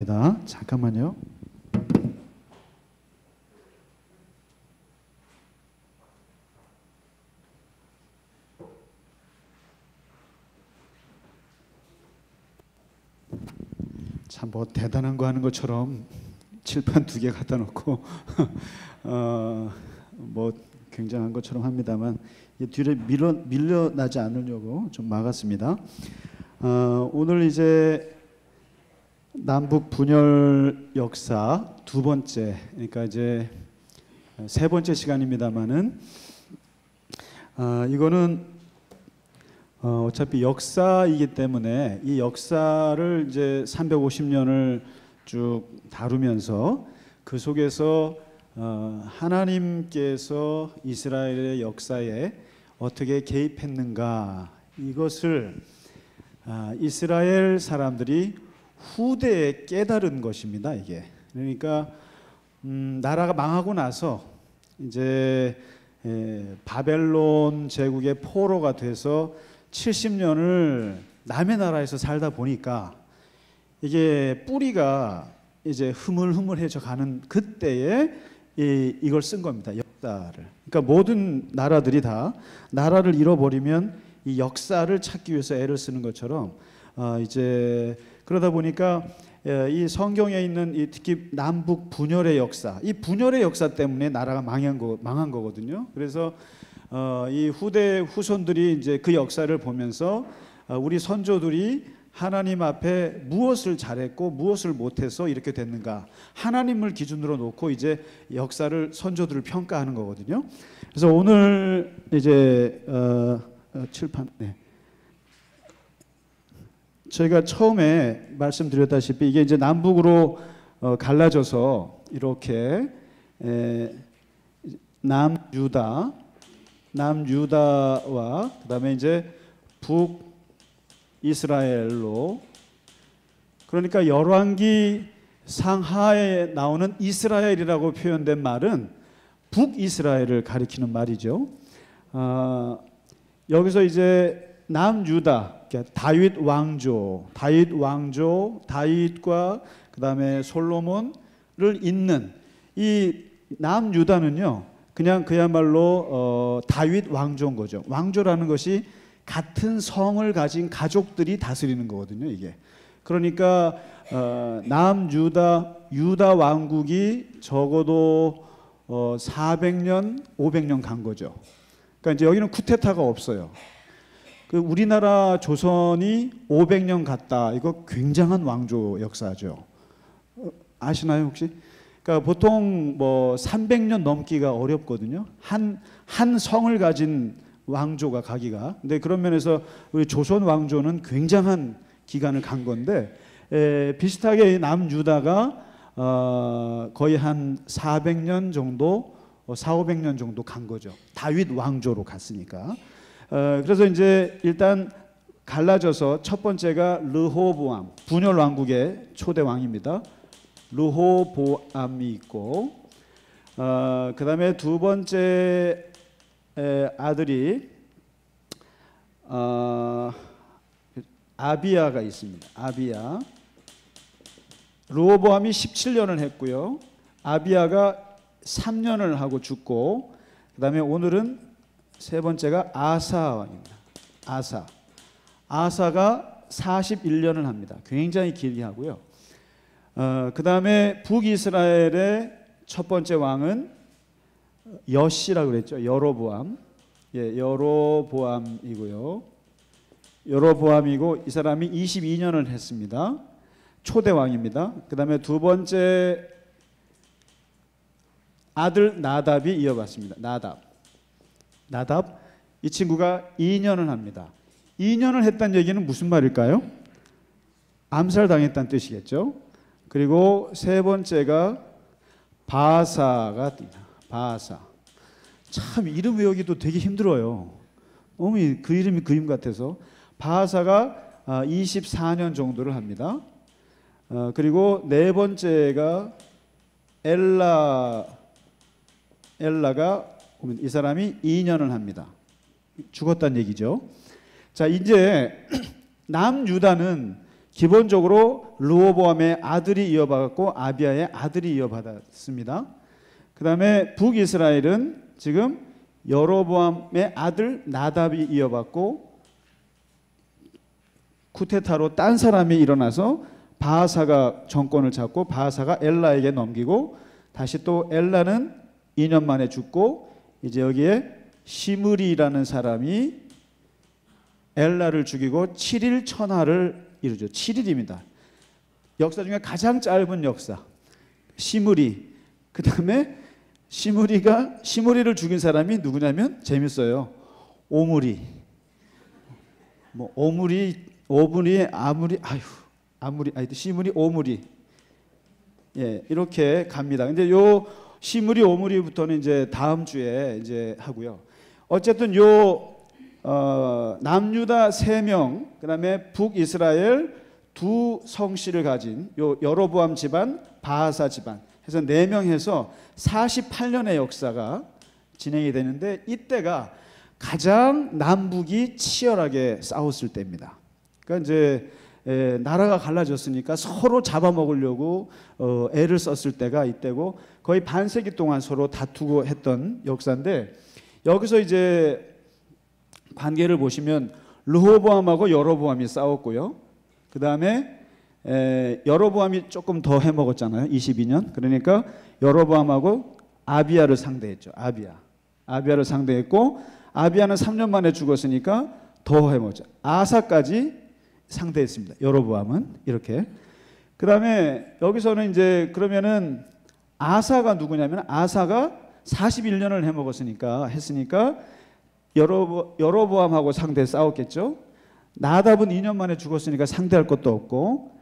잠깐만요. 참 뭐 대단한 거 하는 것처럼 칠판 2개 갖다 놓고 뭐 굉장한 것처럼 합니다만 뒤로 밀려나지 않으려고 좀 막았습니다. 오늘 이제 남북 분열 역사 두 번째, 그러니까 이제 세 번째 시간입니다만은 이거는 어차피 역사이기 때문에 이 역사를 이제 350년을 쭉 다루면서 그 속에서 하나님께서 이스라엘의 역사에 어떻게 개입했는가, 이것을 이스라엘 사람들이 후대에 깨달은 것입니다. 이게 그러니까 나라가 망하고 나서 이제 바벨론 제국의 포로가 돼서 70년을 남의 나라에서 살다 보니까 이게 뿌리가 이제 흐물흐물해져 가는 그때에 이걸 쓴 겁니다. 역사를. 그러니까 모든 나라들이 다 나라를 잃어버리면 이 역사를 찾기 위해서 애를 쓰는 것처럼 이제 그러다 보니까 이 성경에 있는 이 특히 남북 분열의 역사, 이 분열의 역사 때문에 나라가 망한 거거든요. 그래서 이 후손들이 이제 그 역사를 보면서 우리 선조들이 하나님 앞에 무엇을 잘했고 무엇을 못해서 이렇게 됐는가, 하나님을 기준으로 놓고 이제 역사를 선조들을 평가하는 거거든요. 그래서 오늘 이제 칠판, 저희가 처음에 말씀드렸다시피 이게 이제 남북으로 갈라져서 이렇게 남유다와 그다음에 이제 북이스라엘로, 그러니까 열왕기 상하에 나오는 이스라엘이라고 표현된 말은 북이스라엘을 가리키는 말이죠. 여기서 이제 남유다, 다윗 왕조와 그다음에 솔로몬을 잇는 이 남유다는요, 그냥 그야말로 다윗 왕조인 거죠. 왕조라는 것이 같은 성을 가진 가족들이 다스리는 거거든요, 이게. 그러니까 유다 왕국이 적어도 400년, 500년 간 거죠. 그러니까 이제 여기는 쿠데타가 없어요. 그 우리나라 조선이 500년 갔다, 이거 굉장한 왕조 역사죠. 아시나요 혹시? 그러니까 보통 뭐 300년 넘기가 어렵거든요. 한 성을 가진 왕조가 가기가. 근데 그런 면에서 우리 조선 왕조는 굉장한 기간을 간 건데, 비슷하게 남유다가 거의 한 400년 정도, 400~500년 정도 간 거죠. 다윗 왕조로 갔으니까. 그래서 이제 일단 갈라져서 첫 번째가 르호보암, 분열 왕국의 초대 왕입니다. 르호보암이 있고, 그 다음에 두 번째 아들이 아비야가 있습니다. 아비야. 르호보암이 17년을 했고요. 아비야가 3년을 하고 죽고, 그 다음에 오늘은 세 번째가 아사 왕입니다. 아사가 41년을 합니다. 굉장히 길게 하고요. 그 다음에 북이스라엘의 첫 번째 왕은 여시라고 그랬죠. 여로보암. 여로보암이고요. 여로보암이고 이 사람이 22년을 했습니다. 초대 왕입니다. 그 다음에 두 번째 아들 나답이 이어받습니다. 나답. 이 친구가 2년을 합니다. 2년을 했다는 얘기는 무슨 말일까요? 암살당했다는 뜻이겠죠. 그리고 세 번째가 바사가 뜹니다. 바사. 참 이름 외우기도 되게 힘들어요. 너무 그 이름이 그림 같아서. 바사가 24년 정도를 합니다. 그리고 네 번째가 엘라가 이 사람이 2년을 합니다. 죽었다는 얘기죠. 자, 이제 남유다는 기본적으로 르호보암의 아들이 이어받았고 아비야의 아들이 이어받았습니다. 그 다음에 북이스라엘은 지금 여로보암의 아들 나답이 이어받고 쿠데타로 딴 사람이 일어나서 바하사가 정권을 잡고 바하사가 엘라에게 넘기고 다시 또 엘라는 2년 만에 죽고 이제 여기에 시므리라는 사람이 엘라를 죽이고 7일 천하를 이루죠. 7일입니다. 역사 중에 가장 짧은 역사. 시므리. 그 다음에 시므리를 죽인 사람이 누구냐면 재밌어요. 오므리. 뭐 오므리, 시므리, 오므리. 예, 이렇게 갑니다. 근데 요 시므리, 오므리부터는 이제 다음 주에 이제 하고요. 어쨌든 남유다 3명, 그다음에 북이스라엘 2 성씨를 가진 요 여로보암 집안, 바하사 집안 해서 4명 해서 48년의 역사가 진행이 되는데 이때가 가장 남북이 치열하게 싸웠을 때입니다. 그러니까 이제 나라가 갈라졌으니까 서로 잡아먹으려고 애를 썼을 때가 이때고 거의 반세기 동안 서로 다투고 했던 역사인데 여기서 이제 관계를 보시면 르호보암하고 여로보암이 싸웠고요. 그 다음에 여로보암이 조금 더 해먹었잖아요. 22년. 그러니까 여로보암하고 아비야를 상대했죠. 아비야를 상대했고 아비야는 3년 만에 죽었으니까 더 해먹었죠. 아사까지 상대했습니다. 여로보암은 이렇게. 그 다음에 여기서는 이제 그러면은 아사가 누구냐면 아사가 41년을 했으니까 여로보암하고 상대 싸웠겠죠. 나답은 2년 만에 죽었으니까 상대할 것도 없고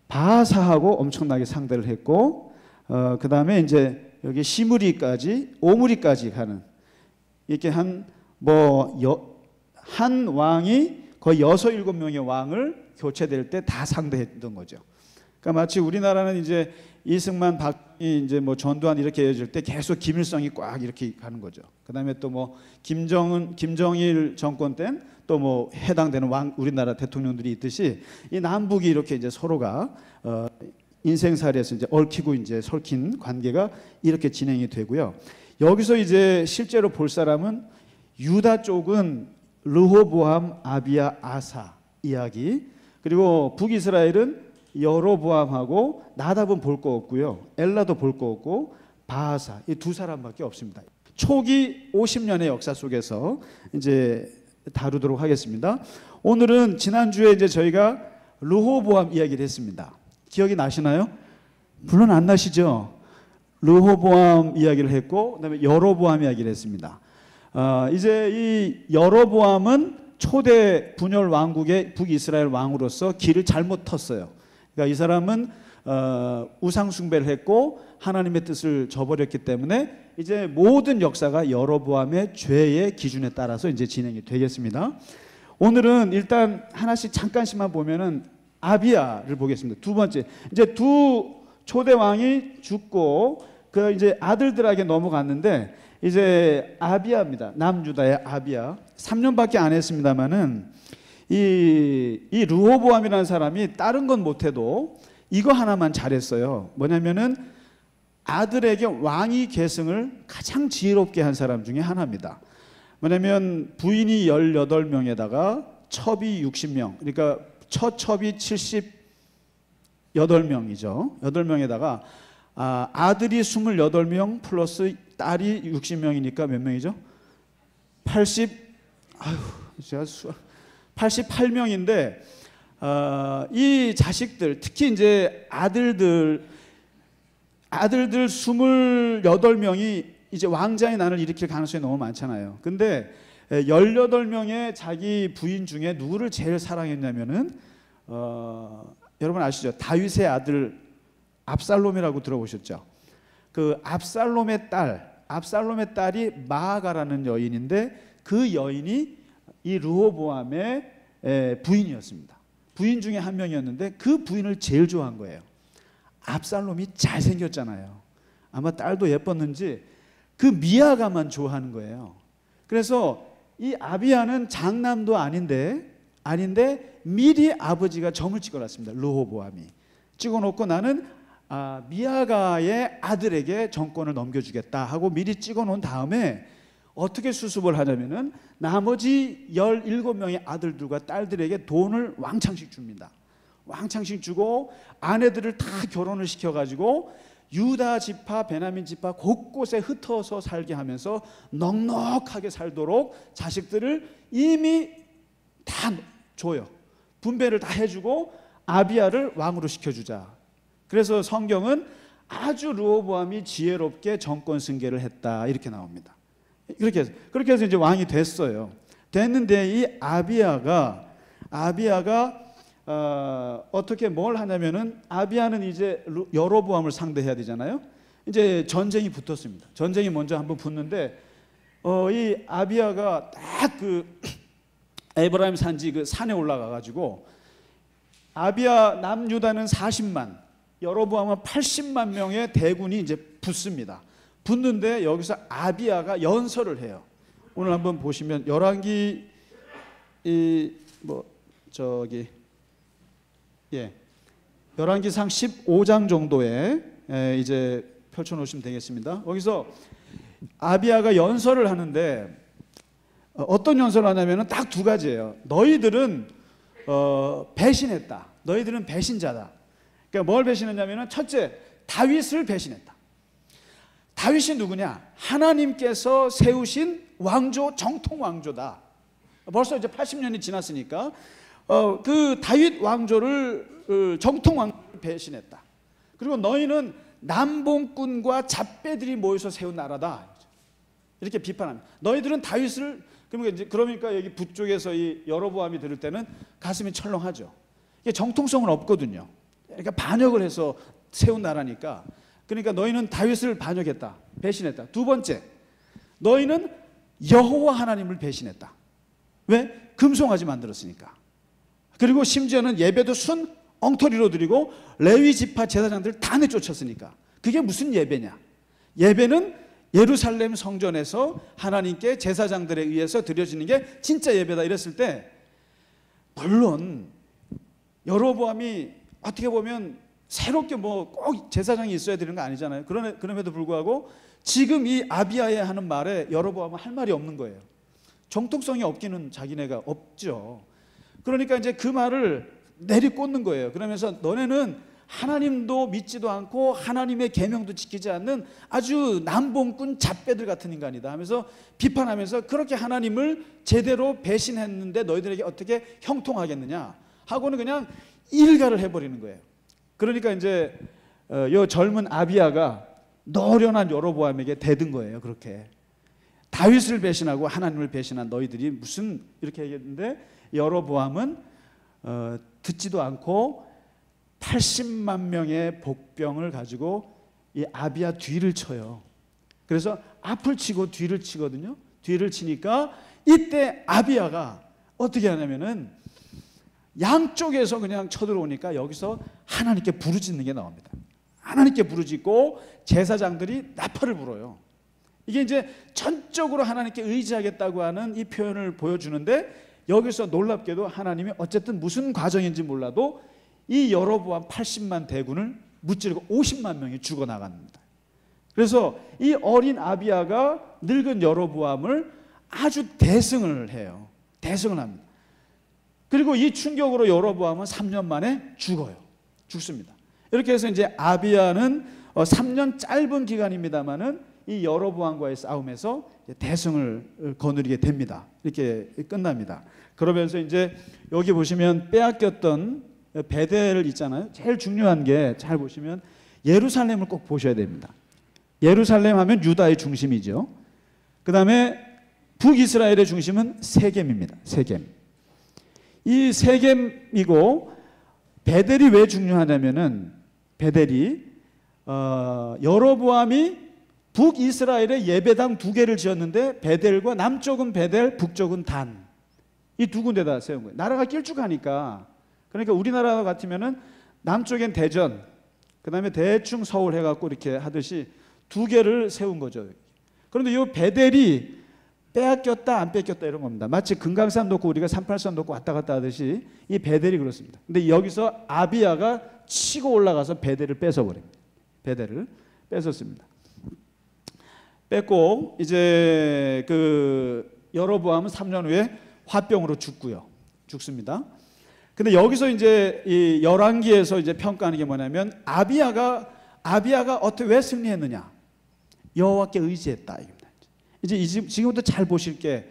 바하사하고 엄청나게 상대를 했고 그 다음에 이제 여기 시므리까지 오므리까지 가는 이렇게 한 왕이 거의 6, 7명의 왕을 교체될 때 다 상대했던 거죠. 그러니까 마치 우리나라는 이제 이승만, 박이 이제 뭐 전두환 이렇게 해줄 때 계속 김일성이 꽉 이렇게 가는 거죠. 그다음에 또 뭐 김정일 정권 때는 또 뭐 해당되는 우리나라 대통령들이 있듯이 이 남북이 이렇게 이제 서로가 인생살이에서 이제 얽히고 이제 설킨 관계가 이렇게 진행이 되고요. 여기서 이제 실제로 볼 사람은 유다 쪽은 르호보암, 아비야, 아사 이야기, 그리고 북이스라엘은 여로보암하고 나답은 볼 거 없고요. 엘라도 볼 거 없고 바하사 이 2사람밖에 없습니다. 초기 50년의 역사 속에서 이제 다루도록 하겠습니다. 오늘은 지난주에 이제 저희가 르호보암 이야기를 했습니다. 기억이 나시나요? 물론 안 나시죠? 르호보암 이야기를 했고 그다음에 여로보암 이야기를 했습니다. 이제 이 여로보암은 초대 분열 왕국의 북이스라엘 왕으로서 길을 잘못 텄어요. 그러니까 이 사람은 우상 숭배를 했고 하나님의 뜻을 저버렸기 때문에 이제 모든 역사가 여로보암의 죄의 기준에 따라서 이제 진행이 되겠습니다. 오늘은 일단 하나씩 잠깐씩만 보면은 아비야를 보겠습니다. 두 번째, 이제 2 초대 왕이 죽고 그 이제 아들들에게 넘어갔는데 이제 아비야입니다. 남유다의 아비야. 3년밖에 안 했습니다만은 이 르호보암이라는 사람이 다른 건 못해도 이거 하나만 잘했어요. 뭐냐면은 아들에게 왕위 계승을 가장 지혜롭게 한 사람 중에 하나입니다. 뭐냐면 부인이 18명에다가 첩이 60명, 그러니까 첫 첩이 78명이죠. 8명에다가 아들이 28명 플러스 딸이 60명이니까 몇 명이죠? 88명인데 이 자식들 특히 이제 아들들 28명이 이제 왕자의 난을 일으킬 가능성이 너무 많잖아요. 근데 18명의 자기 부인 중에 누구를 제일 사랑했냐면은 여러분 아시죠? 다윗의 아들 압살롬이라고 들어보셨죠? 그 압살롬의 딸이 마아가라는 여인인데 그 여인이 이 르호보암의 부인이었습니다. 부인 중에 한 명이었는데 그 부인을 제일 좋아한 거예요. 압살롬이 잘생겼잖아요. 아마 딸도 예뻤는지 그 미아가만 좋아하는 거예요. 그래서 이 아비야는 장남도 아닌데 미리 아버지가 점을 찍어놨습니다. 르호보암이 찍어놓고 나는 미아가의 아들에게 정권을 넘겨주겠다 하고 미리 찍어놓은 다음에 어떻게 수습을 하냐면은 나머지 17명의 아들들과 딸들에게 돈을 왕창씩 줍니다. 왕창씩 주고 아내들을 다 결혼을 시켜가지고 유다 지파, 베냐민 지파 곳곳에 흩어서 살게 하면서 넉넉하게 살도록 자식들을 이미 다 줘요. 분배를 다 해주고 아비야를 왕으로 시켜주자. 그래서 성경은 아주 르호보암이 지혜롭게 정권 승계를 했다 이렇게 나옵니다. 그렇게 해서 이제 왕이 됐어요. 됐는데 이 아비야가 어떻게 뭘 하냐면은 아비야는 이제 여로보암을 상대해야 되잖아요. 이제 전쟁이 붙었습니다. 전쟁이 먼저 한번 붙는데 이 아비야가 딱 그 에브라임 산지 그 산에 올라가 가지고 아비야 남유다는 40만, 여로보암은 80만 명의 대군이 이제 붙습니다. 붙는데 여기서 아비야가 연설을 해요. 오늘 한번 보시면 열왕기 열왕기상 15장 정도에 이제 펼쳐 놓으시면 되겠습니다. 거기서 아비야가 연설을 하는데 어떤 연설을 하냐면은 딱 두 가지예요. 너희들은 배신했다. 너희들은 배신자다. 그러니까 뭘 배신했냐면은 첫째, 다윗을 배신했다. 다윗이 누구냐? 하나님께서 세우신 왕조, 정통 왕조다. 벌써 이제 80년이 지났으니까 그 다윗 왕조를 정통 왕조를 배신했다. 그리고 너희는 남봉꾼과 잡배들이 모여서 세운 나라다. 이렇게 비판합니다. 너희들은 다윗을 그러니까 여기 북쪽에서 이 여로보암이 들을 때는 가슴이 철렁하죠. 이게 정통성은 없거든요. 그러니까 반역을 해서 세운 나라니까. 그러니까 너희는 다윗을 반역했다, 배신했다. 두 번째, 너희는 여호와 하나님을 배신했다. 왜? 금송아지 만들었으니까. 그리고 심지어는 예배도 순 엉터리로 드리고 레위 지파 제사장들 다 내쫓았으니까. 그게 무슨 예배냐? 예배는 예루살렘 성전에서 하나님께 제사장들에 의해서 드려지는 게 진짜 예배다 이랬을 때, 물론 여로보암이 어떻게 보면 새롭게 뭐 꼭 제사장이 있어야 되는 거 아니잖아요. 그럼에도 불구하고 지금 이 아비야에 하는 말에 여로보암은 할 말이 없는 거예요. 정통성이 없기는 자기네가 없죠. 그러니까 이제 그 말을 내리꽂는 거예요. 그러면서 너네는 하나님도 믿지도 않고 하나님의 계명도 지키지 않는 아주 남봉꾼 잡배들 같은 인간이다 하면서 비판하면서, 그렇게 하나님을 제대로 배신했는데 너희들에게 어떻게 형통하겠느냐 하고는 그냥 일가를 해버리는 거예요. 그러니까 이제 이 젊은 아비야가 노련한 여로보암에게 대든 거예요. 그렇게 다윗을 배신하고 하나님을 배신한 너희들이 무슨, 이렇게 얘기했는데 여로보암은 듣지도 않고 80만 명의 복병을 가지고 이 아비야 뒤를 쳐요. 그래서 앞을 치고 뒤를 치거든요. 뒤를 치니까 이때 아비야가 어떻게 하냐면은 양쪽에서 그냥 쳐들어오니까 여기서 하나님께 부르짖는 게 나옵니다. 하나님께 부르짖고 제사장들이 나팔을 불어요. 이게 이제 전적으로 하나님께 의지하겠다고 하는 이 표현을 보여주는데, 여기서 놀랍게도 하나님이 어쨌든 무슨 과정인지 몰라도 이 여로보암 80만 대군을 무찌르고 50만 명이 죽어나갑니다. 그래서 이 어린 아비야가 늙은 여로보암을 아주 대승을 해요. 대승을 합니다. 그리고 이 충격으로 여로보암은 3년 만에 죽습니다. 이렇게 해서 이제 아비야는 3년 짧은 기간입니다만은 이 여로보암과의 싸움에서 대승을 거느리게 됩니다. 이렇게 끝납니다. 그러면서 이제 여기 보시면 빼앗겼던 베델 있잖아요. 제일 중요한 게, 잘 보시면 예루살렘을 꼭 보셔야 됩니다. 예루살렘 하면 유다의 중심이죠. 그 다음에 북이스라엘의 중심은 세겜입니다. 세겜. 이 세겜이고, 베델이 왜 중요하냐면은 베델이 여로보암이 북이스라엘에 예배당 2개를 지었는데 베델과 남쪽은 베델, 북쪽은 단, 이 두 군데다 세운 거예요. 나라가 길쭉하니까. 그러니까 우리나라 같으면은 남쪽엔 대전, 그 다음에 대충 서울 해갖고 이렇게 하듯이 2개를 세운 거죠. 그런데 이 베델이 빼앗겼다 안 뺏겼다 이런 겁니다. 마치 금강산 놓고 우리가 38선 놓고 왔다 갔다 하듯이 이 베델이 그렇습니다. 근데 여기서 아비야가 치고 올라가서 베델을 뺏어버립니다. 베델을 뺏었습니다. 뺏고 이제 그 여로보암은 3년 후에 화병으로 죽습니다. 근데 여기서 이제 이 열왕기에서 이제 평가하는 게 뭐냐면 아비야가 어떻게 왜 승리했느냐? 여호와께 의지했다. 이제 지금부터 잘 보실 게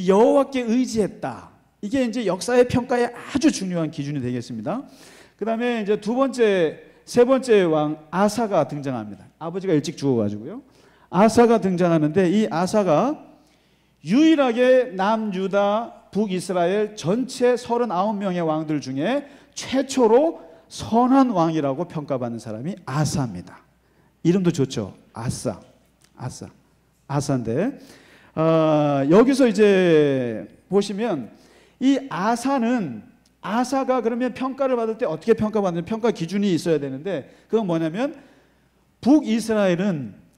여호와께 의지했다. 이게 이제 역사의 평가에 아주 중요한 기준이 되겠습니다. 그다음에 이제 세 번째 왕 아사가 등장합니다. 아버지가 일찍 죽어가지고요. 아사가 등장하는데 이 아사가 유일하게 남유다 북이스라엘 전체 39명의 왕들 중에 최초로 선한 왕이라고 평가받는 사람이 아사입니다. 이름도 좋죠. 아사인데 여기서 이제 보시면 이 아사가 그러면 평가를 받을 때 어떻게 평가받는 평가 기준이 있어야 되는데 그건 뭐냐면 북이스라엘은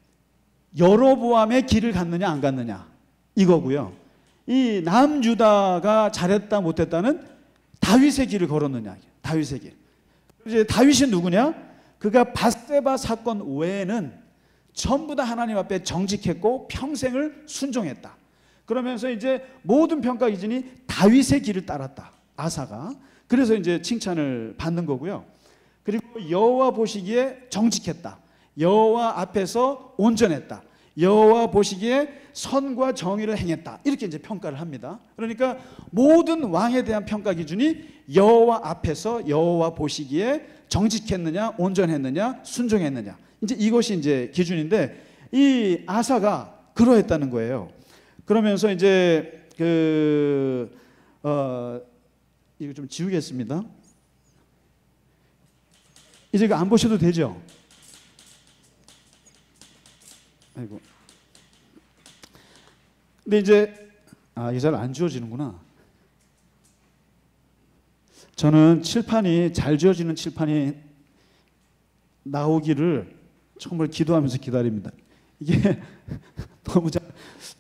여로보암의 길을 갔느냐 안 갔느냐 이거고요. 이 남유다가 잘했다 못했다는 다윗의 길을 걸었느냐. 다윗의 길. 이제 다윗이 누구냐? 그가 밧세바 사건 외에는 전부 다 하나님 앞에 정직했고 평생을 순종했다. 그러면서 이제 모든 평가 기준이 다윗의 길을 따랐다. 아사가. 그래서 이제 칭찬을 받는 거고요. 그리고 여호와 보시기에 정직했다. 여호와 앞에서 온전했다. 여호와 보시기에 선과 정의를 행했다. 이렇게 이제 평가를 합니다. 그러니까 모든 왕에 대한 평가 기준이 여호와 앞에서 여호와 보시기에 정직했느냐, 온전했느냐, 순종했느냐. 이제 이것이 이제 기준인데 이 아사가 그러했다는 거예요. 그러면서 이제 이거 좀 지우겠습니다. 이제 이거 안 보셔도 되죠? 아이고. 근데 이제 이게 잘 안 지워지는구나. 저는 칠판이 잘 지워지는 칠판이 나오기를 정말 기도하면서 기다립니다. 이게 너무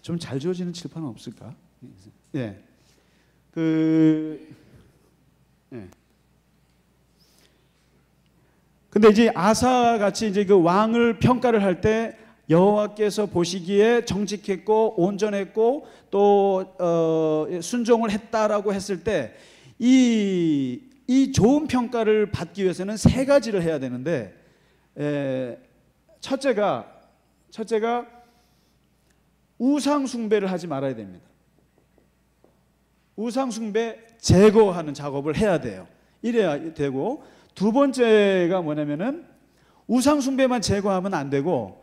좀 잘 지워지는 칠판은 없을까? 예. 근데 이제 아사 같이 이제 그 왕을 평가를 할 때 여호와께서 보시기에 정직했고 온전했고 또 순종을 했다라고 했을 때 이 좋은 평가를 받기 위해서는 세 가지를 해야 되는데 첫째가 우상 숭배를 하지 말아야 됩니다. 우상 숭배 제거하는 작업을 해야 돼요. 이래야 되고 두 번째가 뭐냐면은 우상 숭배만 제거하면 안 되고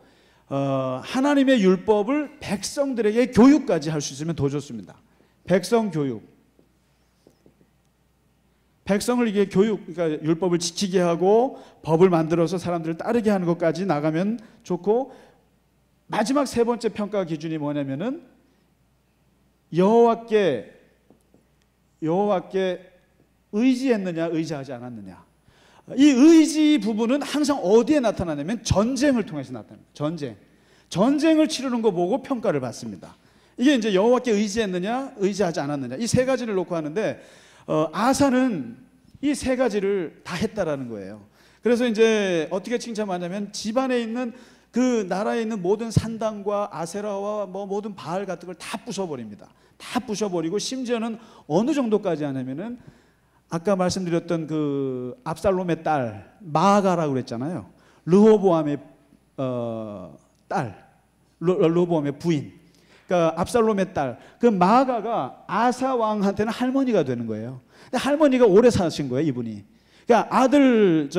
하나님의 율법을 백성들에게 교육까지 할 수 있으면 더 좋습니다. 백성 교육. 백성을 이게 그러니까 율법을 지키게 하고 법을 만들어서 사람들을 따르게 하는 것까지 나가면 좋고 마지막 세 번째 평가 기준이 뭐냐면은 여호와께 의지했느냐 의지하지 않았느냐. 이 의지 부분은 항상 어디에 나타나냐면 전쟁을 통해서 나타납니다. 전쟁을 치르는 거 보고 평가를 받습니다. 이게 이제 여호와께 의지했느냐 의지하지 않았느냐 이 세 가지를 놓고 하는데 아사는 이 세 가지를 다 했다라는 거예요. 그래서 이제 어떻게 칭찬하냐면 집안에 있는 그 나라에 있는 모든 산당과 아세라와 뭐 모든 바알 같은 걸 다 부숴버립니다. 다 부숴버리고 심지어는 어느 정도까지 하냐면은 아까 말씀드렸던 그 압살롬의 딸 마아가라고 그랬잖아요. 르호보암의 딸, 르호보암의 부인. 그러니까 압살롬의 딸. 그 마아가가 아사 왕한테는 할머니가 되는 거예요. 근데 할머니가 오래 사신 거예요, 이분이. 그러니까 아들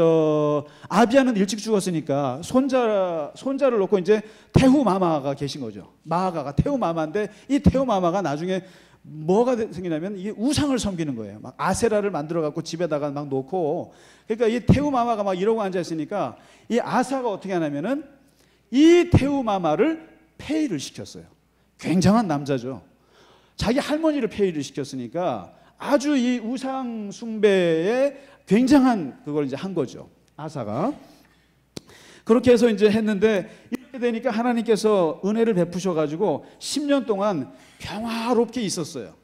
아비야는 일찍 죽었으니까 손자를 놓고 이제 태후마마가 계신 거죠. 마아가가 태후마마인데 이 태후마마가 나중에 뭐가 생기냐면 이게 우상을 섬기는 거예요. 막 아세라를 만들어 갖고 집에다가 막 놓고 그러니까 이 태후마마가 막 이러고 앉아 있으니까 이 아사가 어떻게 하냐면은 이 태후마마를 폐위를 시켰어요. 굉장한 남자죠. 자기 할머니를 폐위를 시켰으니까 아주 이 우상 숭배에 굉장한 그걸 이제 한 거죠. 아사가. 그렇게 해서 이제 했는데 이렇게 되니까 하나님께서 은혜를 베푸셔 가지고 10년 동안 평화롭게 있었어요.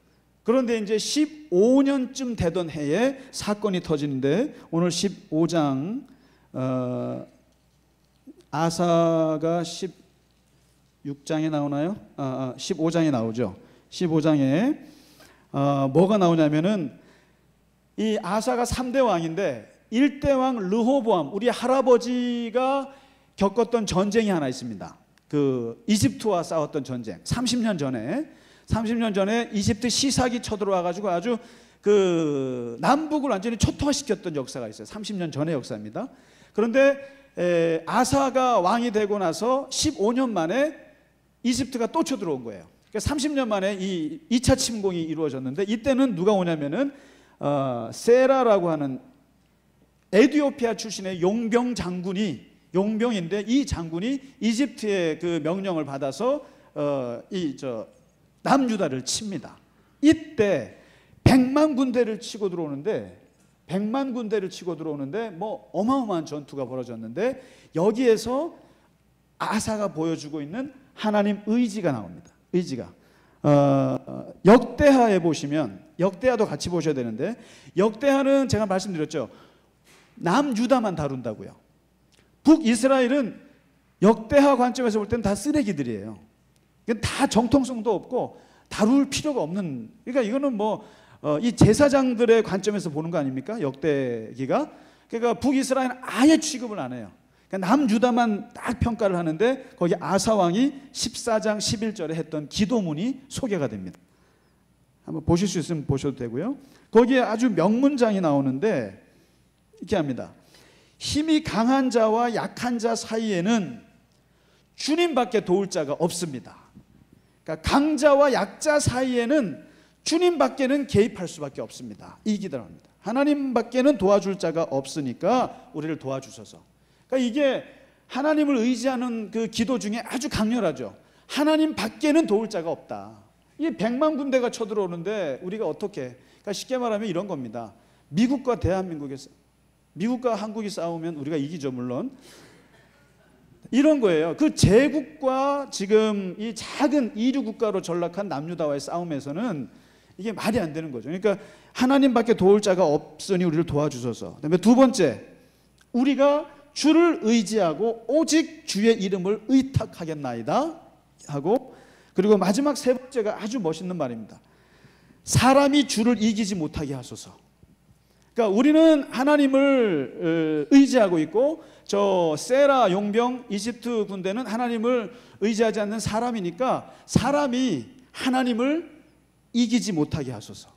그런데 이제 15년쯤 되던 해에 사건이 터지는데 오늘 15장 아사가 16장에 나오나요? 15장에 나오죠. 15장에 뭐가 나오냐면은 이 아사가 3대 왕인데 1대 왕 르호보암, 우리 할아버지가 겪었던 전쟁이 하나 있습니다. 그 이집트와 싸웠던 전쟁. 30년 전에 이집트 시삭이 쳐들어와 가지고 아주 그 남북을 완전히 초토화시켰던 역사가 있어요. 30년 전의 역사입니다. 그런데 아사가 왕이 되고 나서 15년 만에 이집트가 또 쳐들어온 거예요. 그러니까 30년 만에 이 2차 침공이 이루어졌는데 이때는 누가 오냐면은 세라라고 하는 에티오피아 출신의 용병인데 이 장군이 이집트의 그 명령을 받아서 남유다를 칩니다. 이때 100만 군대를 치고 들어오는데 뭐 어마어마한 전투가 벌어졌는데 여기에서 아사가 보여주고 있는 하나님 의지가 나옵니다. 의지가 역대하에 보시면, 역대하도 같이 보셔야 되는데, 역대하는 제가 말씀드렸죠, 남유다만 다룬다고요. 북이스라엘은 역대하 관점에서 볼 때는 다 쓰레기들이에요. 다 정통성도 없고 다룰 필요가 없는, 그러니까 이거는 이 제사장들의 관점에서 보는 거 아닙니까? 역대기가. 그러니까 북이스라엘은 아예 취급을 안 해요. 그러니까 남유다만 딱 평가를 하는데 거기 아사왕이 14장 11절에 했던 기도문이 소개가 됩니다. 한번 보실 수 있으면 보셔도 되고요. 거기에 아주 명문장이 나오는데 이렇게 합니다. 힘이 강한 자와 약한 자 사이에는 주님밖에 도울 자가 없습니다. 그러니까 강자와 약자 사이에는 주님밖에는 개입할 수밖에 없습니다. 이 기도를 합니다. 하나님밖에는 도와줄 자가 없으니까 우리를 도와주소서. 그러니까 이게 하나님을 의지하는 그 기도 중에 아주 강렬하죠. 하나님 밖에는 도울 자가 없다. 이 100만 군대가 쳐들어오는데 우리가 어떻게, 그러니까 쉽게 말하면 이런 겁니다. 미국과 한국이 싸우면 우리가 이기죠, 물론. 이런 거예요. 그 제국과 지금 이 작은 이류 국가로 전락한 남유다와의 싸움에서는 이게 말이 안 되는 거죠. 그러니까 하나님밖에 도울 자가 없으니 우리를 도와주소서. 그다음에 두 번째, 우리가 주를 의지하고 오직 주의 이름을 의탁하겠나이다 하고, 그리고 마지막 세 번째가 아주 멋있는 말입니다. 사람이 주를 이기지 못하게 하소서. 그러니까 우리는 하나님을 의지하고 있고 저 세라 용병 이집트 군대는 하나님을 의지하지 않는 사람이니까 사람이 하나님을 이기지 못하게 하소서.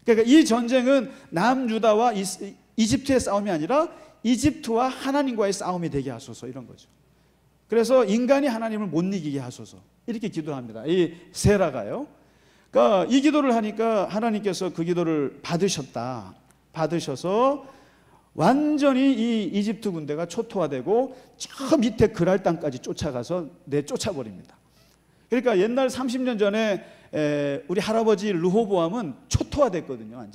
그러니까 이 전쟁은 남유다와 이집트의 싸움이 아니라 이집트와 하나님과의 싸움이 되게 하소서, 이런 거죠. 그래서 인간이 하나님을 못 이기게 하소서, 이렇게 기도합니다. 이 세라가요. 그러니까 이 기도를 하니까 하나님께서 그 기도를 받으셔서 완전히 이 이집트 군대가 초토화되고 저 밑에 그랄 땅까지 쫓아가서 내쫓아버립니다. 그러니까 옛날 30년 전에 우리 할아버지 르호보암은 초토화됐거든요.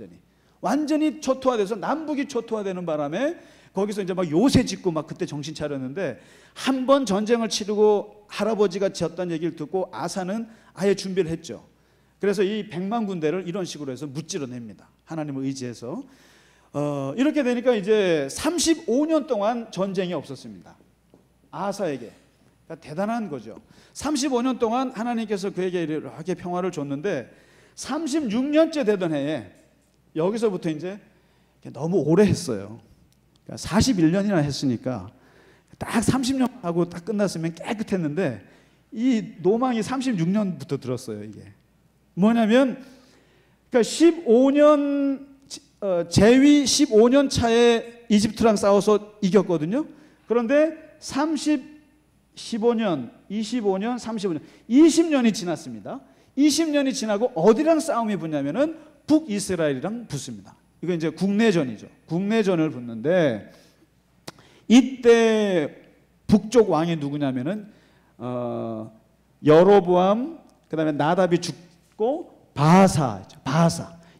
완전히 초토화돼서 남북이 초토화되는 바람에 거기서 이제 막 요새 짓고 막 그때 정신 차렸는데, 한 번 전쟁을 치르고 할아버지가 지었다는 얘기를 듣고 아사는 아예 준비를 했죠. 그래서 이 100만 군대를 이런 식으로 해서 무찌러냅니다. 하나님을 의지해서. 이렇게 되니까 이제 35년 동안 전쟁이 없었습니다. 아사에게. 그러니까 대단한 거죠. 35년 동안 하나님께서 그에게 이렇게 평화를 줬는데 36년째 되던 해에 여기서부터 이제 너무 오래 했어요. 그러니까 41년이나 했으니까 딱 30년 하고 딱 끝났으면 깨끗했는데 이 노망이 36년부터 들었어요. 이게 뭐냐면, 그러니까 15년 제위 15년 차에 이집트랑 싸워서 이겼거든요. 그런데 15년, 25년, 35년, 20년이 지났습니다. 20년이 지나고 어디랑 싸움이 붙냐면은 북이스라엘이랑 붙습니다. 이거 이제 국내전이죠. 국내전을 붙는데 이때 북쪽 왕이 누구냐면은 여로보암, 그다음에 나답이 죽고 바하사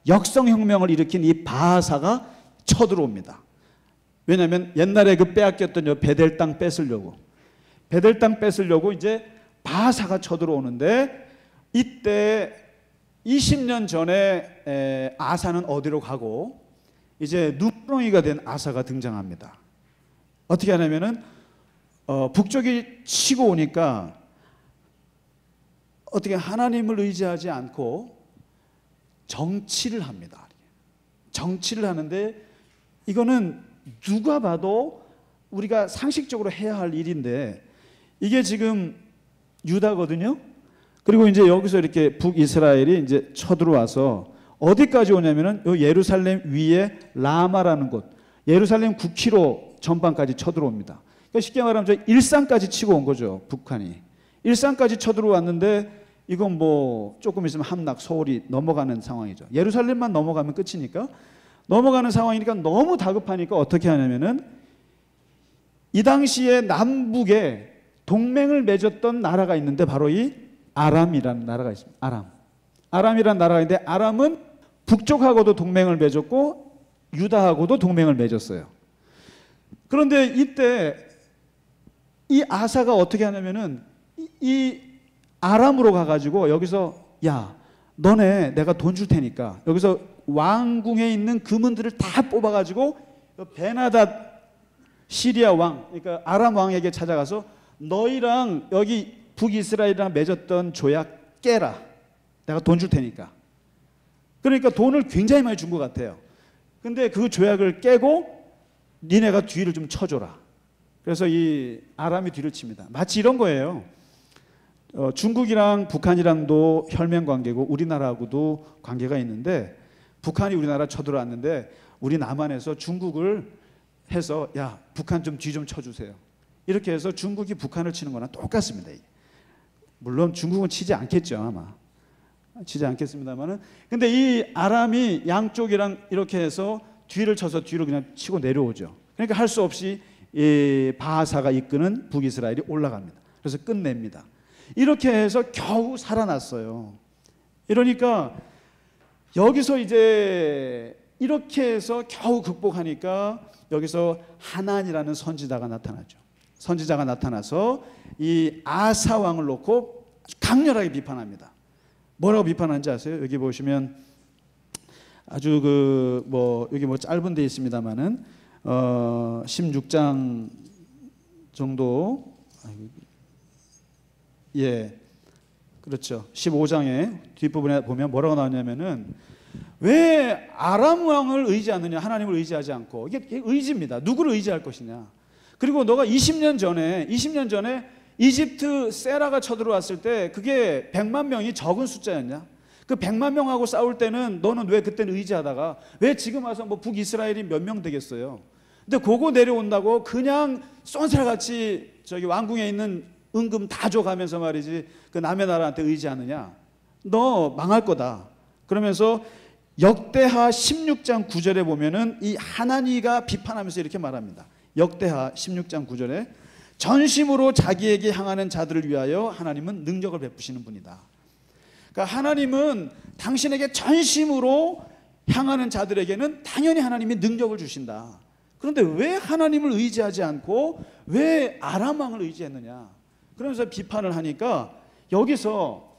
역성혁명을 일으킨 이 바하사가 쳐들어옵니다. 왜냐하면 옛날에 그 빼앗겼던 요 베델 땅 뺏으려고, 베델 땅 뺏으려고 이제 바하사가 쳐들어오는데, 이때 20년 전에 아사는 어디로 가고 이제 눈구렁이가 된 아사가 등장합니다. 어떻게 하냐면은 북쪽이 치고 오니까 어떻게 하나님을 의지하지 않고 정치를 합니다. 정치를 하는데 이거는 누가 봐도 우리가 상식적으로 해야 할 일인데, 이게 지금 유다거든요. 그리고 이제 여기서 이렇게 북이스라엘이 이제 쳐들어와서 어디까지 오냐면은 요 예루살렘 위에 라마라는 곳, 예루살렘 9km 전방까지 쳐들어옵니다. 그러니까 쉽게 말하면 저 일산까지 치고 온 거죠. 북한이 일산까지 쳐들어왔는데, 이건 뭐 조금 있으면 함락 서울이 넘어가는 상황이죠. 예루살렘만 넘어가면 끝이니까, 넘어가는 상황이니까 너무 다급하니까 어떻게 하냐면은 이 당시에 남북에 동맹을 맺었던 나라가 있는데 바로 이 아람이라는 나라가 있습니다. 아람이라는 나라가 있는데, 아람은 북쪽하고도 동맹을 맺었고 유다하고도 동맹을 맺었어요. 그런데 이때 이 아사가 어떻게 하냐면은 이 아람으로 가가지고 여기서, 야, 너네 내가 돈 줄 테니까 여기서 왕궁에 있는 금은들을 다 뽑아가지고 베나닷 시리아 왕, 그러니까 아람 왕에게 찾아가서 너희랑 여기 북이스라엘이랑 맺었던 조약 깨라. 내가 돈 줄 테니까. 그러니까 돈을 굉장히 많이 준 것 같아요. 근데 그 조약을 깨고 니네가 뒤를 좀 쳐줘라. 그래서 이 아람이 뒤를 칩니다. 마치 이런 거예요. 중국이랑 북한이랑도 혈맹 관계고 우리나라하고도 관계가 있는데, 북한이 우리나라 쳐들어왔는데 우리 남한에서 중국을 해서, 야, 북한 좀 뒤 좀 쳐주세요. 이렇게 해서 중국이 북한을 치는 거나 똑같습니다. 물론 중국은 치지 않겠죠, 아마. 치지 않겠습니다만은. 근데 이 아람이 양쪽이랑 이렇게 해서 뒤를 쳐서 뒤로 그냥 치고 내려오죠. 그러니까 할 수 없이 이 바하사가 이끄는 북이스라엘이 올라갑니다. 그래서 끝냅니다. 이렇게 해서 겨우 살아났어요. 이러니까 여기서 이제 이렇게 해서 겨우 극복하니까 여기서 하난이라는 선지자가 나타나죠. 선지자가 나타나서 이 아사 왕을 놓고 강렬하게 비판합니다. 뭐라고 비판하는지 아세요? 여기 보시면 아주 여기 짧은 데 있습니다만은 16장 정도, 예, 그렇죠. 15장의 뒷부분에 보면 뭐라고 나오냐면은, 왜 아람 왕을 의지하느냐, 하나님을 의지하지 않고. 이게 의지입니다. 누구를 의지할 것이냐. 그리고 너가 20년 전에 이집트 세라가 쳐들어왔을 때 그게 100만 명이 적은 숫자였냐? 그 100만 명하고 싸울 때는 너는 왜 그때는 의지하다가 왜 지금 와서 뭐 북이스라엘이 몇 명 되겠어요? 근데 그거 내려온다고 그냥 쏜살같이 저기 왕궁에 있는 은금 다 줘가면서 말이지 그 남의 나라한테 의지하느냐? 너 망할 거다. 그러면서 역대하 16장 9절에 보면은 이 하나니가 비판하면서 이렇게 말합니다. 역대하 16장 9절에 전심으로 자기에게 향하는 자들을 위하여 하나님은 능력을 베푸시는 분이다. 그러니까 하나님은 당신에게 전심으로 향하는 자들에게는 당연히 하나님이 능력을 주신다. 그런데 왜 하나님을 의지하지 않고 왜 아람 왕을 의지했느냐? 그러면서 비판을 하니까 여기서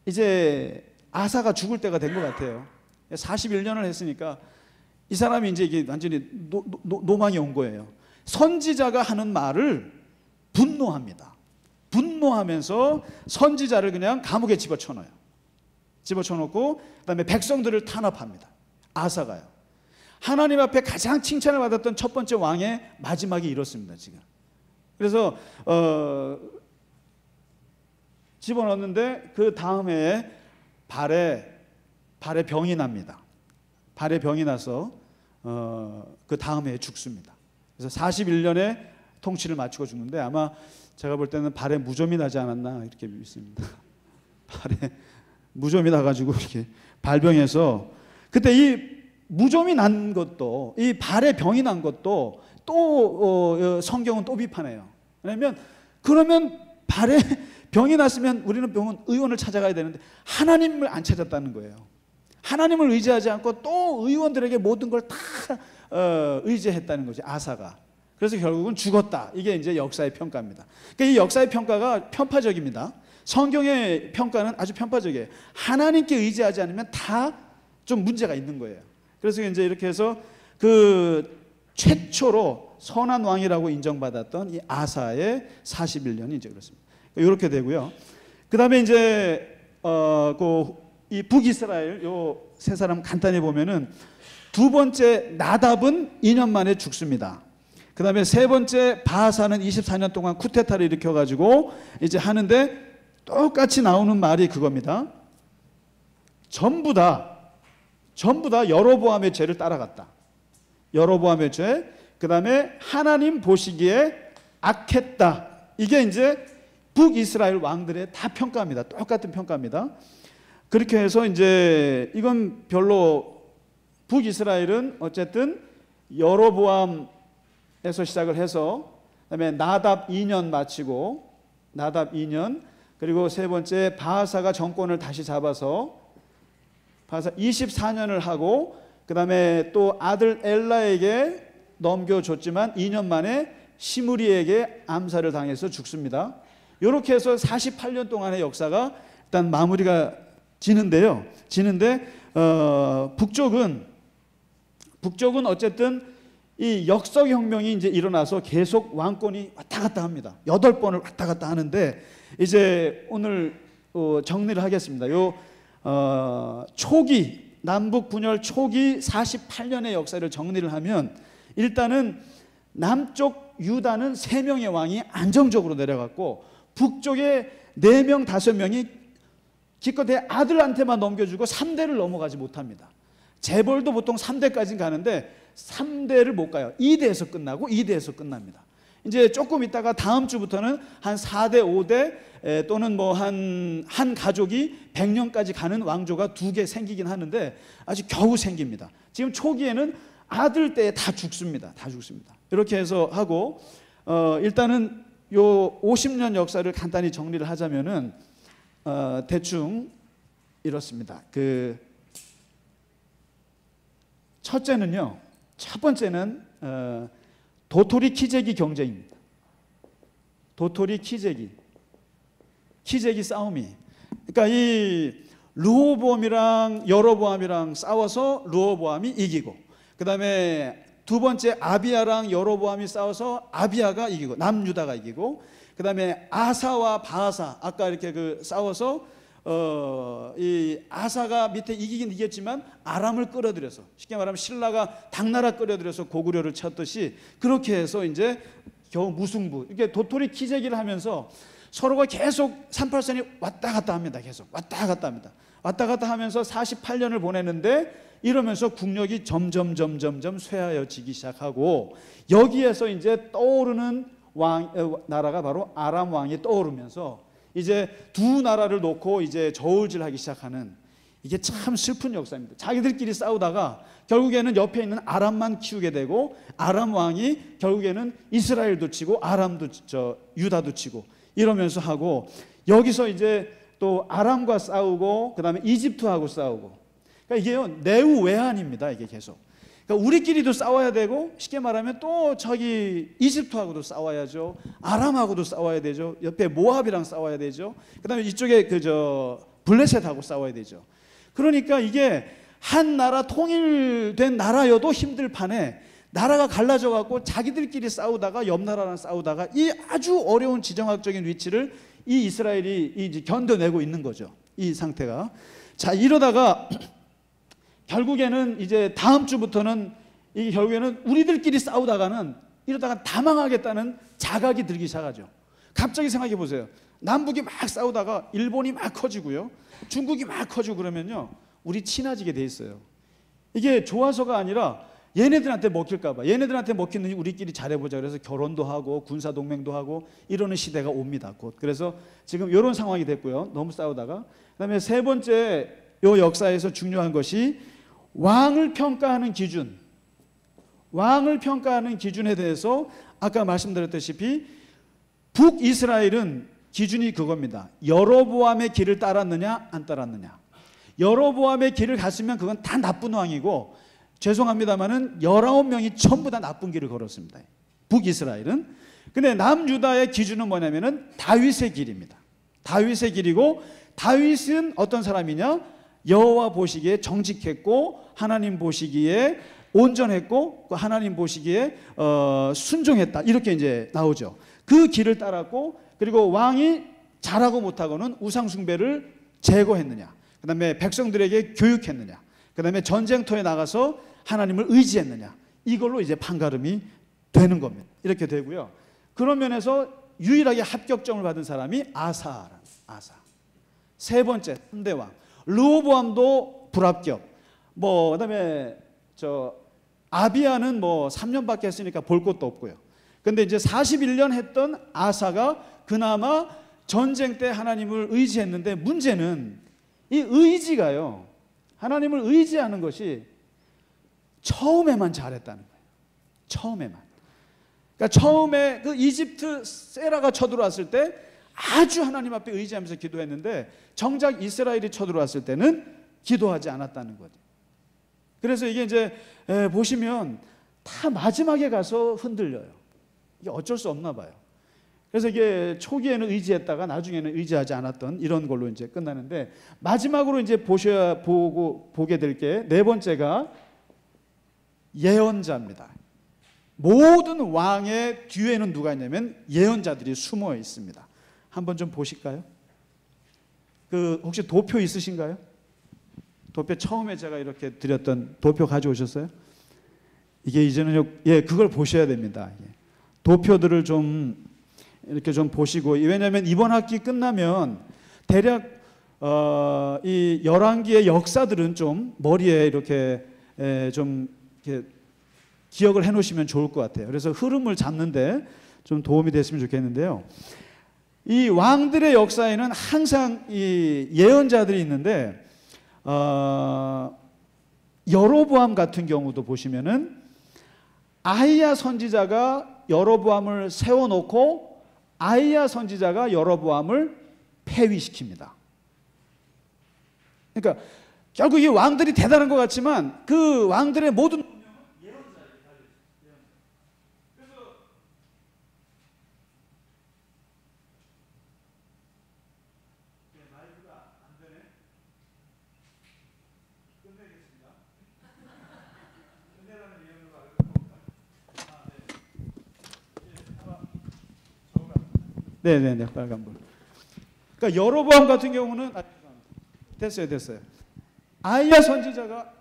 이제 아사가 죽을 때가 된 것 같아요. 41년을 했으니까 이 사람이 이제 이게 완전히 노망이 온 거예요. 선지자가 하는 말을 분노합니다. 분노하면서 선지자를 그냥 감옥에 집어쳐넣어요. 집어쳐놓고 그다음에 백성들을 탄압합니다. 아사가요. 하나님 앞에 가장 칭찬을 받았던 첫 번째 왕의 마지막이 이렇습니다. 지금. 그래서 집어넣는데 그 다음 해에 발에 병이 납니다. 발에 병이 나서 그 다음 해에 죽습니다. 그래서 41년에 통치를 마치고 죽는데 아마 제가 볼 때는 발에 무좀이 나지 않았나 이렇게 믿습니다. 발에 무좀이 나가지고 이렇게 발병해서 그때 이 무좀이 난 것도 이 발에 병이 난 것도 또 성경은 또 비판해요. 왜냐하면 그러면 발에 병이 났으면 우리는 병원 의원을 찾아가야 되는데 하나님을 안 찾았다는 거예요. 하나님을 의지하지 않고 또 의원들에게 모든 걸 다 의지했다는 거죠. 아사가. 그래서 결국은 죽었다. 이게 이제 역사의 평가입니다. 그러니까 이 역사의 평가가 편파적입니다. 성경의 평가는 아주 편파적이에요. 하나님께 의지하지 않으면 다 좀 문제가 있는 거예요. 그래서 이제 이렇게 해서 그 최초로 선한 왕이라고 인정받았던 이 아사의 41년이 이제 그렇습니다. 이렇게 되고요. 그 다음에 이제 이 북이스라엘 요 세 사람 간단히 보면은 두 번째 나답은 2년 만에 죽습니다. 그 다음에 세 번째 바하사는 24년 동안 쿠데타를 일으켜가지고 이제 하는데 똑같이 나오는 말이 그겁니다. 전부 다 여로보암의 죄를 따라갔다. 여로보암의 죄, 그 다음에 하나님 보시기에 악했다. 이게 이제 북이스라엘 왕들의 다 평가입니다. 똑같은 평가입니다. 그렇게 해서 이제 이건 별로 북이스라엘은 어쨌든 여로보암에서 시작을 해서 그다음에 나답 2년 마치고 나답 2년 그리고 세 번째 바하사가 정권을 다시 잡아서 바하사 24년을 하고 그다음에 또 아들 엘라에게 넘겨줬지만 2년 만에 시므리에게 암살을 당해서 죽습니다. 이렇게 해서 48년 동안의 역사가 일단 마무리가 지는데 북쪽은 어쨌든 이 역사혁명이 이제 일어나서 계속 왕권이 왔다 갔다 합니다. 8번을 왔다 갔다 하는데 이제 오늘 정리를 하겠습니다. 초기 남북 분열 초기 48년의 역사를 정리를 하면 일단은 남쪽 유다는 3명의 왕이 안정적으로 내려갔고 북쪽에 4명, 5명이 기껏해 아들한테만 넘겨주고 3대를 넘어가지 못합니다. 재벌도 보통 3대까지는 가는데 3대를 못 가요. 2대에서 끝나고 2대에서 끝납니다. 이제 조금 있다가 다음 주부터는 한 4대, 5대 또는 뭐 한 가족이 100년까지 가는 왕조가 2개 생기긴 하는데 아주 겨우 생깁니다. 지금 초기에는 아들 때에 다 죽습니다. 다 죽습니다. 이렇게 해서 하고 일단은 요 50년 역사를 간단히 정리를 하자면은 대충 이렇습니다. 첫 번째는 도토리 키재기 경쟁입니다. 도토리 키재기 싸움이. 그러니까 이 르호보암이랑 여로보암이랑 싸워서 르호보암이 이기고, 그 다음에 두 번째 아비야랑 여로보암이 싸워서 아비야가 이기고 남유다가 이기고, 그 다음에 아사와 바하사 아까 이렇게 싸워서 이 아사가 밑에 이기긴 이겼지만 아람을 끌어들여서, 쉽게 말하면 신라가 당나라 끌어들여서 고구려를 쳤듯이 그렇게 해서 이제 겨우 무승부, 이렇게 도토리 키재기를 하면서 서로가 계속 38선이 왔다 갔다 합니다. 계속 왔다 갔다 합니다. 왔다 갔다 하면서 48년을 보내는데 이러면서 국력이 점점 쇠하여지기 시작하고, 여기에서 이제 떠오르는 나라가 바로 아람 왕이 떠오르면서 이제 두 나라를 놓고 이제 저울질하기 시작하는, 이게 참 슬픈 역사입니다. 자기들끼리 싸우다가 결국에는 옆에 있는 아람만 키우게 되고, 아람 왕이 결국에는 이스라엘도 치고 유다도 치고 이러면서 하고, 여기서 이제 또 아람과 싸우고 그다음에 이집트하고 싸우고, 그러니까 이게요 내우외환입니다. 이게 계속. 그러니까 우리끼리도 싸워야 되고, 쉽게 말하면 또 저기 이집트하고도 싸워야죠. 아람하고도 싸워야 되죠. 옆에 모압이랑 싸워야 되죠. 그다음에 이쪽에 블레셋하고 싸워야 되죠. 그러니까 이게 한 나라 통일된 나라여도 힘들 판에 나라가 갈라져 갖고 자기들끼리 싸우다가 옆 나라랑 싸우다가 이 아주 어려운 지정학적인 위치를 이 이스라엘이 이제 견뎌내고 있는 거죠. 이 상태가. 자, 이러다가 결국에는 이제 다음 주부터는 이게 결국에는 우리들끼리 싸우다가는 이러다가 다 망하겠다는 자각이 들기 시작하죠. 갑자기 생각해 보세요. 남북이 막 싸우다가 일본이 막 커지고요, 중국이 막 커지고 그러면요, 우리 친해지게 돼 있어요. 이게 좋아서가 아니라 얘네들한테 먹힐까 봐. 얘네들한테 먹히느니 우리끼리 잘해보자. 그래서 결혼도 하고 군사동맹도 하고 이러는 시대가 옵니다. 곧. 그래서 지금 이런 상황이 됐고요. 너무 싸우다가. 그다음에 세 번째 요 역사에서 중요한 것이 왕을 평가하는 기준. 왕을 평가하는 기준에 대해서 아까 말씀드렸다시피 북이스라엘은 기준이 그겁니다. 여로보암의 길을 따랐느냐 안 따랐느냐. 여로보암의 길을 갔으면 그건 다 나쁜 왕이고, 죄송합니다마는 19명이 전부 다 나쁜 길을 걸었습니다. 북이스라엘은. 근데 남유다의 기준은 뭐냐면은 다윗의 길입니다. 다윗의 길이고, 다윗은 어떤 사람이냐? 여호와 보시기에 정직했고, 하나님 보시기에 온전했고, 하나님 보시기에 순종했다. 이렇게 이제 나오죠. 그 길을 따랐고, 그리고 왕이 잘하고 못하고는 우상 숭배를 제거했느냐, 그 다음에 백성들에게 교육했느냐, 그 다음에 전쟁터에 나가서 하나님을 의지했느냐, 이걸로 이제 판가름이 되는 겁니다. 이렇게 되고요. 그런 면에서 유일하게 합격점을 받은 사람이 아사. 세 번째 3대 왕. 르호보암도 불합격. 그다음에 아비야는 3년밖에 했으니까 볼 것도 없고요. 근데 이제 41년 했던 아사가 그나마 전쟁 때 하나님을 의지했는데, 문제는 이 의지가요, 하나님을 의지하는 것이 처음에만 잘했다는 거예요. 처음에만. 그러니까 처음에 그 이집트 세라가 쳐들어왔을 때 아주 하나님 앞에 의지하면서 기도했는데, 정작 이스라엘이 쳐들어왔을 때는 기도하지 않았다는 거죠. 그래서 이게 이제 보시면 다 마지막에 가서 흔들려요. 이게 어쩔 수 없나 봐요. 그래서 이게 초기에는 의지했다가 나중에는 의지하지 않았던 이런 걸로 이제 끝나는데, 마지막으로 이제 보게 될 게 네 번째가 예언자입니다. 모든 왕의 뒤에는 누가 있냐면 예언자들이 숨어 있습니다. 한번 좀 보실까요? 혹시 도표 있으신가요? 도표 처음에 제가 이렇게 드렸던 도표 가져오셨어요? 이게 이제는 그걸 보셔야 됩니다. 도표들을 좀 이렇게 좀 보시고, 왜냐하면 이번 학기 끝나면 대략 이 열왕기의 역사들은 좀 머리에 이렇게 좀 이렇게 기억을 해놓으시면 좋을 것 같아요. 그래서 흐름을 잡는데 좀 도움이 됐으면 좋겠는데요. 이 왕들의 역사에는 항상 이 예언자들이 있는데, 여로보암 같은 경우도 보시면은 아히야 선지자가 여로보암을 세워놓고 아히야 선지자가 여로보암을 폐위시킵니다. 그러니까 결국 이 왕들이 대단한 것 같지만 그 왕들의 모든 네네네, 빨간불. 그러니까 여로보암 같은 경우는 됐어요. 아히야 선지자가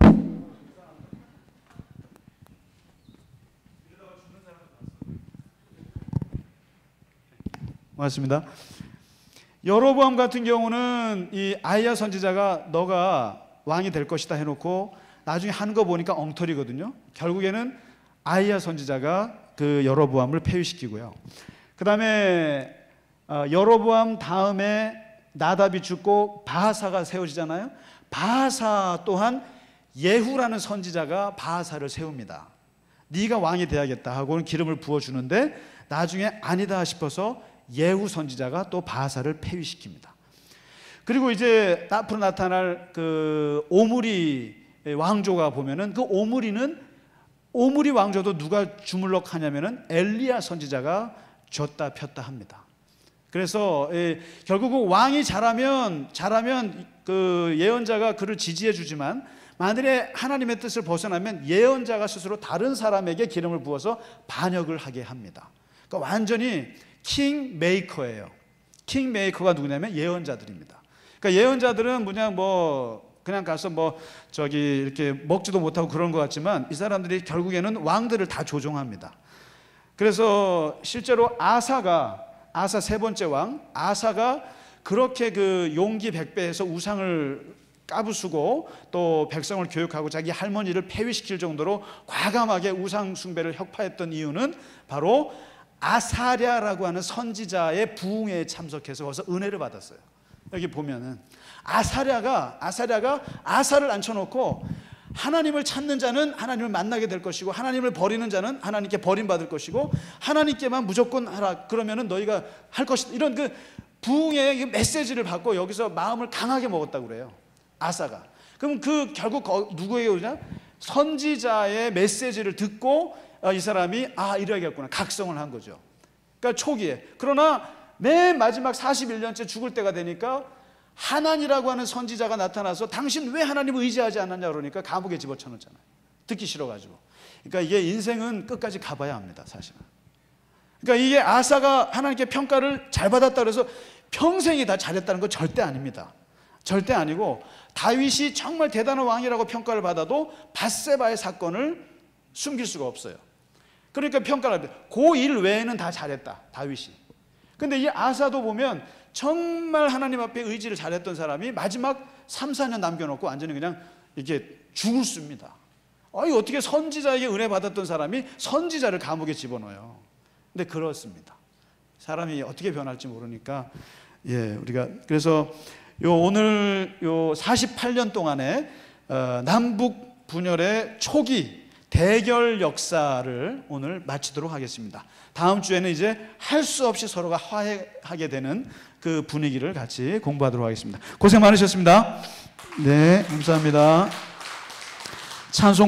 맞습니다. 여로보암 같은 경우는 이 아히야 선지자가 너가 왕이 될 것이다 해놓고 나중에 하는 거 보니까 엉터리거든요. 결국에는 아히야 선지자가 그 여로보암을 폐위시키고요. 그 다음에 여로보암 다음에 나답이 죽고 바하사가 세워지잖아요. 바하사 또한 예후라는 선지자가 바하사를 세웁니다. 네가 왕이 돼야겠다 하고는 기름을 부어주는데, 나중에 아니다 싶어서 예후 선지자가 또 바하사를 폐위시킵니다. 그리고 이제 앞으로 나타날 그 오므리 왕조가 보면은, 그 오므리 왕조도 누가 주물럭하냐면은 엘리야 선지자가 줬다 폈다 합니다. 그래서 결국은 왕이 잘하면 그 예언자가 그를 지지해 주지만, 만일에 하나님의 뜻을 벗어나면 예언자가 스스로 다른 사람에게 기름을 부어서 반역을 하게 합니다. 그러니까 완전히 킹 메이커예요. 킹 메이커가 누구냐면 예언자들입니다. 그러니까 예언자들은 그냥 가서 이렇게 먹지도 못하고 그런 것 같지만, 이 사람들이 결국에는 왕들을 다 조종합니다. 그래서 실제로 아사 세 번째 왕 아사가 그렇게 그 용기 백배해서 우상을 까부수고 또 백성을 교육하고 자기 할머니를 폐위시킬 정도로 과감하게 우상 숭배를 혁파했던 이유는 바로 아사랴라고 하는 선지자의 부흥회에 참석해서 거기서 은혜를 받았어요. 여기 보면은 아사랴가 아사를 앉혀놓고, 하나님을 찾는 자는 하나님을 만나게 될 것이고, 하나님을 버리는 자는 하나님께 버림받을 것이고, 하나님께만 무조건 하라 그러면은 너희가 할 것이다, 이런 그 부흥의 메시지를 받고 여기서 마음을 강하게 먹었다고 그래요, 아사가. 그럼 그 결국 누구에게 오냐? 선지자의 메시지를 듣고 이 사람이 이래야겠구나 각성을 한 거죠. 그러니까 초기에. 그러나 맨 마지막 41년째 죽을 때가 되니까 하나니라고 하는 선지자가 나타나서 당신 왜 하나님을 의지하지 않았냐 그러니까 감옥에 집어쳐놓잖아요. 듣기 싫어가지고. 그러니까 이게 인생은 끝까지 가봐야 합니다, 사실은. 그러니까 이게 아사가 하나님께 평가를 잘 받았다 그래서 평생이 다 잘했다는 건 절대 아닙니다. 절대 아니고 다윗이 정말 대단한 왕이라고 평가를 받아도 밧세바의 사건을 숨길 수가 없어요. 그러니까 평가를 합니다. 그 일 외에는 다 잘했다, 다윗이. 근데 이 아사도 보면 정말 하나님 앞에 의지를 잘했던 사람이 마지막 3, 4년 남겨놓고 완전히 그냥 이렇게 죽었습니다. 어떻게 선지자에게 은혜 받았던 사람이 선지자를 감옥에 집어넣어요. 근데 그렇습니다. 사람이 어떻게 변할지 모르니까 우리가 그래서 오늘 48년 동안에 남북 분열의 초기 대결 역사를 오늘 마치도록 하겠습니다. 다음 주에는 이제 할 수 없이 서로가 화해하게 되는 그 분위기를 같이 공부하도록 하겠습니다. 고생 많으셨습니다. 네, 감사합니다. 찬송